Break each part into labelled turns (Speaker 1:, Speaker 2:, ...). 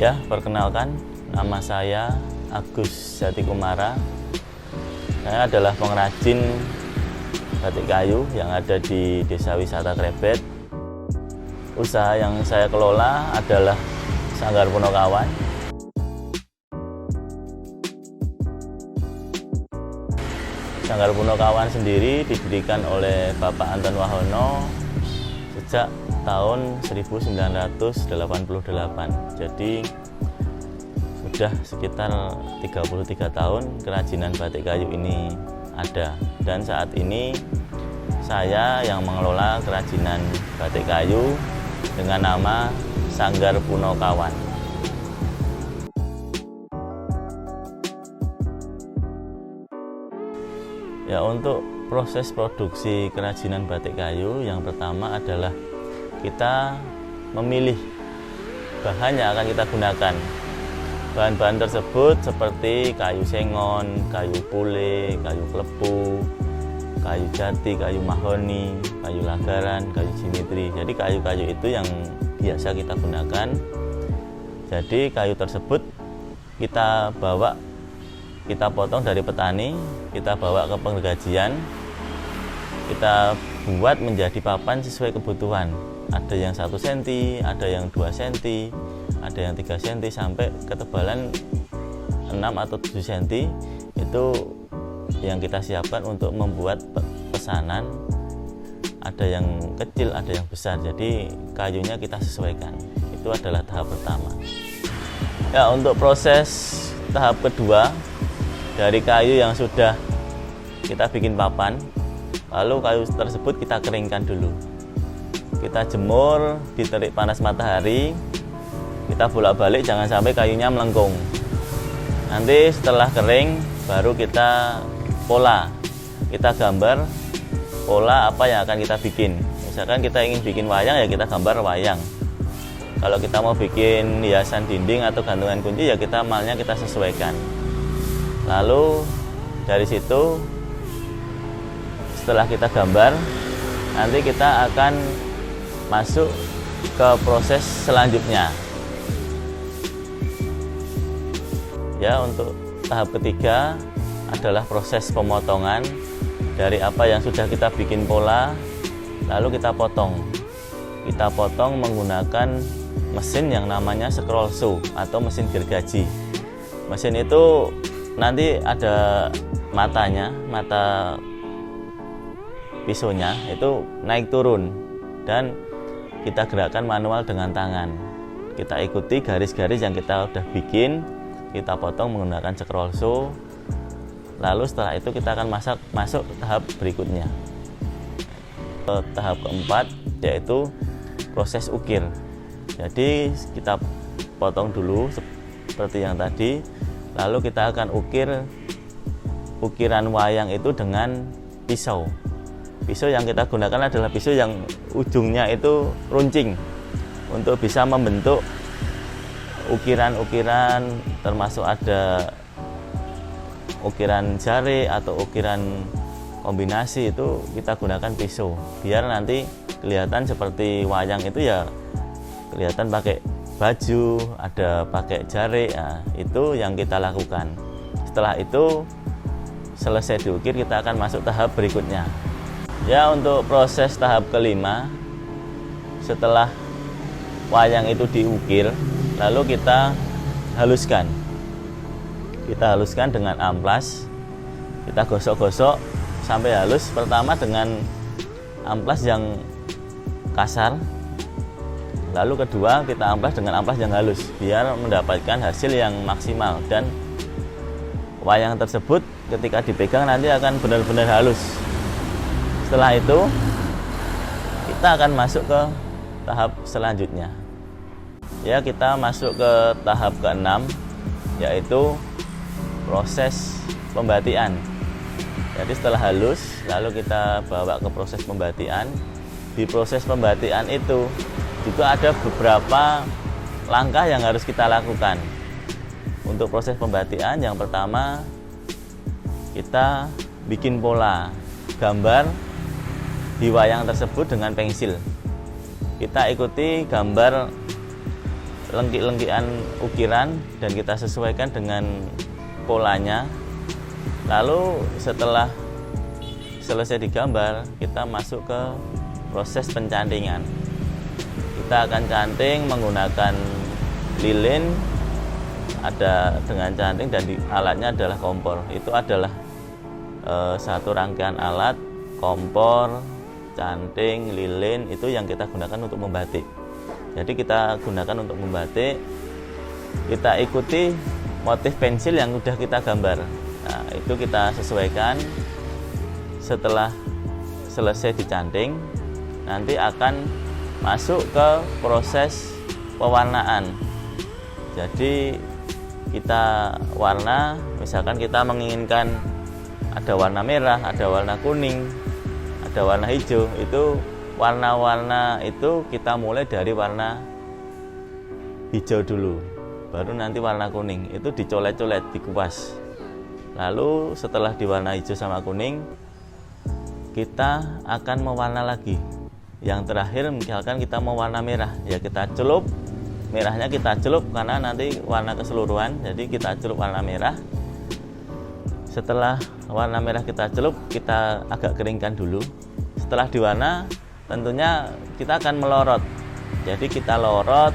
Speaker 1: Ya, perkenalkan, nama saya Agus Jatikumara. Saya adalah pengrajin batik kayu yang ada di Desa Wisata Krebet. Usaha yang saya kelola adalah Sanggar Punokawan. Sanggar Punokawan sendiri didirikan oleh Bapak Anton Wahono sejak tahun 1988. Jadi sudah sekitar 33 tahun kerajinan batik kayu ini ada, dan saat ini saya yang mengelola kerajinan batik kayu dengan nama Sanggar Punokawan. Ya, untuk proses produksi kerajinan batik kayu, yang pertama adalah kita memilih bahan yang akan kita gunakan. Bahan-bahan tersebut seperti kayu sengon, kayu pule, kayu klepu, kayu jati, kayu mahoni, kayu lagaran, kayu jimitri. Jadi kayu-kayu itu yang biasa kita gunakan. Jadi kayu tersebut kita bawa, kita potong dari petani, kita bawa ke penggajian, kita buat menjadi papan sesuai kebutuhan. Ada yang 1 cm, ada yang 2 cm, ada yang 3 cm, sampai ketebalan 6 atau 7 cm. Itu yang kita siapkan untuk membuat pesanan. Ada yang kecil, ada yang besar, jadi kayunya kita sesuaikan. Itu adalah tahap pertama. Ya, untuk proses tahap kedua, dari kayu yang sudah kita bikin papan, lalu kayu tersebut kita keringkan dulu. Kita jemur di terik panas matahari, kita bolak-balik jangan sampai kayunya melengkung. Nanti setelah kering baru kita pola, kita gambar pola apa yang akan kita bikin. Misalkan kita ingin bikin wayang, ya kita gambar wayang. Kalau kita mau bikin hiasan dinding atau gantungan kunci, ya kita malnya kita sesuaikan. Lalu dari situ setelah kita gambar, nanti kita akan masuk ke proses selanjutnya. Ya, untuk tahap ketiga adalah proses pemotongan dari apa yang sudah kita bikin pola, lalu kita potong. Kita potong menggunakan mesin yang namanya scroll saw atau mesin gergaji. Mesin itu nanti ada matanya, mata pisaunya itu naik turun, dan kita gerakkan manual dengan tangan. Kita ikuti garis-garis yang kita udah bikin, kita potong menggunakan scroll saw. Lalu setelah itu kita akan masuk tahap berikutnya. Tahap keempat yaitu proses ukir. Jadi kita potong dulu seperti yang tadi, lalu kita akan ukir ukiran wayang itu dengan pisau. Pisau yang kita gunakan adalah pisau yang ujungnya itu runcing, untuk bisa membentuk ukiran-ukiran, termasuk ada ukiran jari atau ukiran kombinasi. Itu kita gunakan pisau biar nanti kelihatan seperti wayang itu, ya kelihatan pakai baju, ada pakai jari. Nah, itu yang kita lakukan. Setelah itu selesai diukir, kita akan masuk tahap berikutnya. Ya, untuk proses tahap kelima, setelah wayang itu diukir, lalu kita haluskan. Kita haluskan dengan amplas. Kita gosok-gosok sampai halus. Pertama dengan amplas yang kasar, lalu kedua kita amplas dengan amplas yang halus, biar mendapatkan hasil yang maksimal, dan wayang tersebut ketika dipegang nanti akan benar-benar halus. Setelah itu kita akan masuk ke tahap selanjutnya. Ya, kita masuk ke tahap ke-6, yaitu proses pembatian. Jadi setelah halus, lalu kita bawa ke proses pembatian. Di proses pembatian itu juga ada beberapa langkah yang harus kita lakukan. Untuk proses pembatian, yang pertama kita bikin pola, gambar di wayang tersebut dengan pensil. Kita ikuti gambar lengkik-lengkikan ukiran dan kita sesuaikan dengan polanya. Lalu setelah selesai digambar, kita masuk ke proses pencantingan. Kita akan canting menggunakan lilin, ada dengan canting, dan alatnya adalah kompor. Itu adalah satu rangkaian alat, kompor, canting, lilin, itu yang kita gunakan untuk membatik. Jadi kita gunakan untuk membatik, kita ikuti motif pensil yang sudah kita gambar. Nah, itu kita sesuaikan. Setelah selesai dicanting, nanti akan masuk ke proses pewarnaan. Jadi kita warna, misalkan kita menginginkan ada warna merah, ada warna kuning, ada warna hijau. Itu warna-warna itu kita mulai dari warna hijau dulu, baru nanti warna kuning. Itu dicolet-colet, dikupas. Lalu setelah diwarna hijau sama kuning, kita akan mewarna lagi. Yang terakhir misalkan kita mau warna merah, ya kita celup, merahnya kita celup karena nanti warna keseluruhan. Jadi kita celup warna merah. Setelah warna merah kita celup, kita agak keringkan dulu. Setelah diwarna, tentunya kita akan melorot. Jadi kita lorot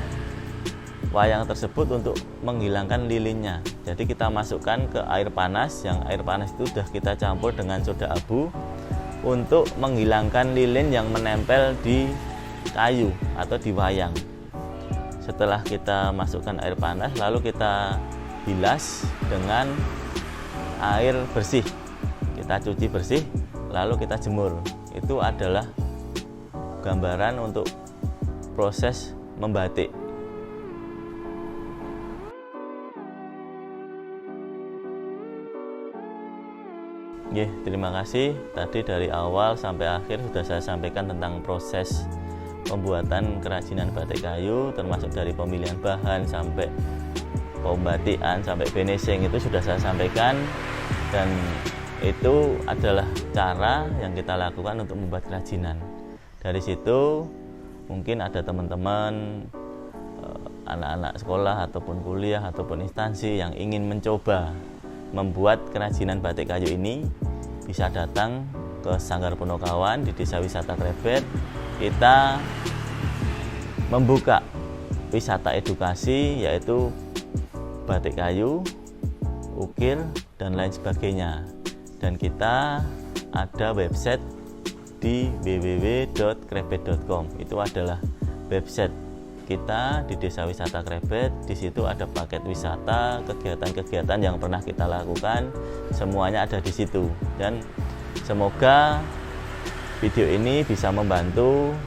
Speaker 1: wayang tersebut untuk menghilangkan lilinnya. Jadi kita masukkan ke air panas, yang air panas itu sudah kita campur dengan soda abu untuk menghilangkan lilin yang menempel di kayu atau di wayang. Setelah kita masukkan air panas, lalu kita bilas dengan air bersih. Kita cuci bersih, lalu kita jemur. Itu adalah gambaran untuk proses membatik. Terima kasih. Tadi dari awal sampai akhir sudah saya sampaikan tentang proses pembuatan kerajinan batik kayu, termasuk dari pemilihan bahan sampai pembatikan sampai finishing, itu sudah saya sampaikan. Dan itu adalah cara yang kita lakukan untuk membuat kerajinan. Dari situ mungkin ada teman-teman anak-anak sekolah ataupun kuliah ataupun instansi yang ingin mencoba membuat kerajinan batik kayu ini, bisa datang ke Sanggar Punokawan di Desa Wisata Krebet. Kita membuka wisata edukasi, yaitu batik kayu, ukir, dan lain sebagainya. Dan kita ada website di www.krebet.com. Itu adalah website kita di Desa Wisata Krebet. Di situ ada paket wisata, kegiatan-kegiatan yang pernah kita lakukan, semuanya ada di situ. Dan semoga video ini bisa membantu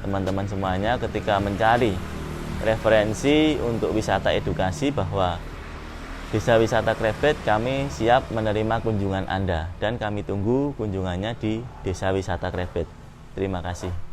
Speaker 1: teman-teman semuanya ketika mencari referensi untuk wisata edukasi, bahwa Desa Wisata Krebet kami siap menerima kunjungan Anda, dan kami tunggu kunjungannya di Desa Wisata Krebet. Terima kasih.